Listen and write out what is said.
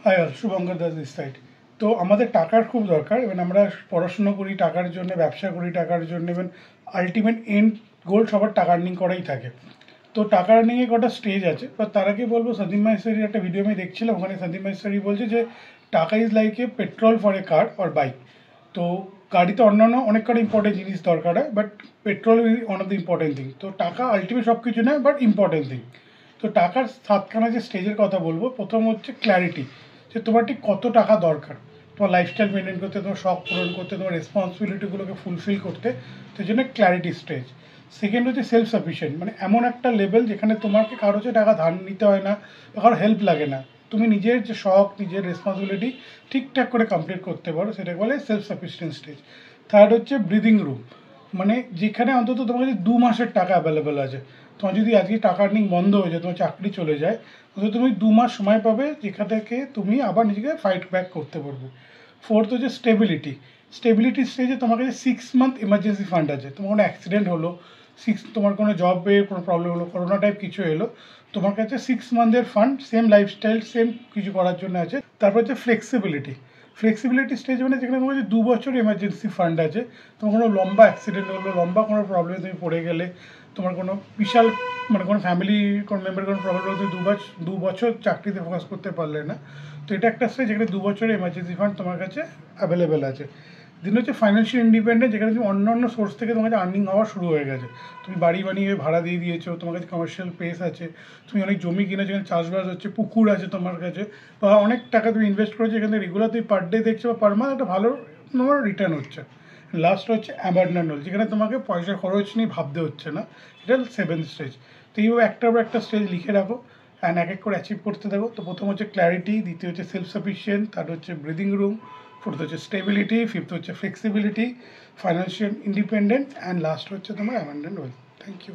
High all, Shubhankar Das this side. তো আমাদের টাকার খুব দরকার। এবার আমরা পড়াশুনো করি টাকার জন্য, ব্যবসা করি টাকার জন্য, এবং আলটিমেট এন্ড গোল সবার টাকা আর্নিং করাই থাকে। তো টাকা আর্নিংয়ে কটা স্টেজ আছে, বা তার আগে বলবো সন্দীপ মাহেশ্বরীর একটা ভিডিও আমি দেখছিলাম, ওখানে সন্দীপ মাহেশ্বরী বলছে যে টাকা is like a petrol for a car or bike. তো গাড়িতে অন্যান্য অনেক কটা ইম্পর্টেন্ট জিনিস দরকার হয়, but petrol is one of the important thing. তো টাকা আলটিমেট সব কিছু নয়, বাট ইম্পর্টেন্ট থিং। তো টাকার সাতখানা যে স্টেজের কথা বলবো, প্রথম হচ্ছে ক্ল্যারিটি, যে তোমার ঠিক কত টাকা দরকার তোমার লাইফস্টাইল মেনটেন করতে, তোমার শখ পূরণ করতে, তোমার রেসপন্সিবিলিটিগুলোকে ফুলফিল করতে। তো এই জন্য ক্ল্যারিটি স্টেজ। সেকেন্ড হচ্ছে সেলফ সাফিসিয়েন্ট, মানে এমন একটা লেভেল যেখানে তোমাকে কারো হচ্ছে টাকা ধার নিতে হয় না, বা কারো হেল্প লাগে না, তুমি নিজের যে শখ, নিজের রেসপন্সিবিলিটি ঠিকঠাক করে কমপ্লিট করতে পারো, সেটাকে বলে সেলফ সাফিসিয়েন্ট স্টেজ। থার্ড হচ্ছে ব্রিদিং রুম, মানে যেখানে অন্তত তোমার কাছে 2 মাসের টাকা অ্যাভেলেবেল আছে। তোমার যদি আজকে টাকা আর্নিং বন্ধ হয়ে যায়, তোমার চাকরি চলে যায়, তাহলে তুমি 2 মাস সময় পাবে যেখান থেকে তুমি আবার নিজেকে ফাইট ব্যাক করতে পারবে। ফোর্থ হচ্ছে স্টেবিলিটি। স্টেবিলিটি স্টেজে তোমার কাছে 6 মান্থ এমার্জেন্সি ফান্ড আছে। তোমার কোনো অ্যাক্সিডেন্ট হলো, তোমার কোনো জবে কোনো প্রবলেম হলো, করোনা টাইপ কিছু এলো, তোমার কাছে 6 মান্থের ফান্ড সেম লাইফস্টাইল সেম কিছু করার জন্য আছে। তারপর হচ্ছে ফ্লেক্সিবিলিটি। ফ্লেক্সিবিলিটি স্টেজ মানে যেখানে তোমার কাছে 2 বছর এমার্জেন্সি ফান্ড আছে। তোমার কোনো লম্বা অ্যাক্সিডেন্ট হলো, লম্বা কোনো প্রবলেমে তুমি পড়ে গেলে, তোমার কোনো বিশাল মানে কোনো ফ্যামিলি কোনো মেম্বারের কোনো প্রবলেম হলো, তুমি 2 বছর চাকরিতে ফোকাস করতে পারলে না, তো এটা একটা স্টেজ যেখানে 2 বছরের এমার্জেন্সি ফান্ড তোমার কাছে অ্যাভেলেবেল আছে। দিন হচ্ছে ফাইন্যান্সিয়াল ইন্ডিপেন্ডেন্ট, যেখানে তুমি অন্য সোর্স থেকে তোমার কাছে আর্নিং হওয়া শুরু হয়ে গেছে। তুমি বাড়ি বানিয়ে ভাড়া দিয়ে দিয়েছো, তোমার কাছে কমার্শিয়াল প্লেস আছে, তুমি অনেক জমি কিনে, যেখানে চাষবাস হচ্ছে, পুকুর আছে তোমার কাছে, বা অনেক টাকা তুমি ইনভেস্ট করেছো, এখানে রেগুলার তুমি পার ডে দেখছো বা পার মান্থ একটা ভালো তোমার রিটার্ন হচ্ছে। লাস্ট হচ্ছে অ্যাবান্ডান্ট, যেখানে তোমাকে পয়সা খরচ নিয়ে ভাবতে হচ্ছে না। এটা সেভেন্থ স্টেজ। তো এইভাবে একটার পর একটা স্টেজ লিখে রাখো অ্যান্ড এক এক করে অ্যাচিভ করতে থাকো। তো প্রথম হচ্ছে ক্ল্যারিটি, দ্বিতীয় হচ্ছে সেলফ সাফিসিয়েন্ট, থার্ড হচ্ছে ব্রিদিং রুম, ফোর্থ হচ্ছে স্টেবিলিটি, ফিফথ হচ্ছে flexibility, financial independent, and last হচ্ছে তোমার অ্যাবান্ডেন্ট ওয়েলথ। Thank you.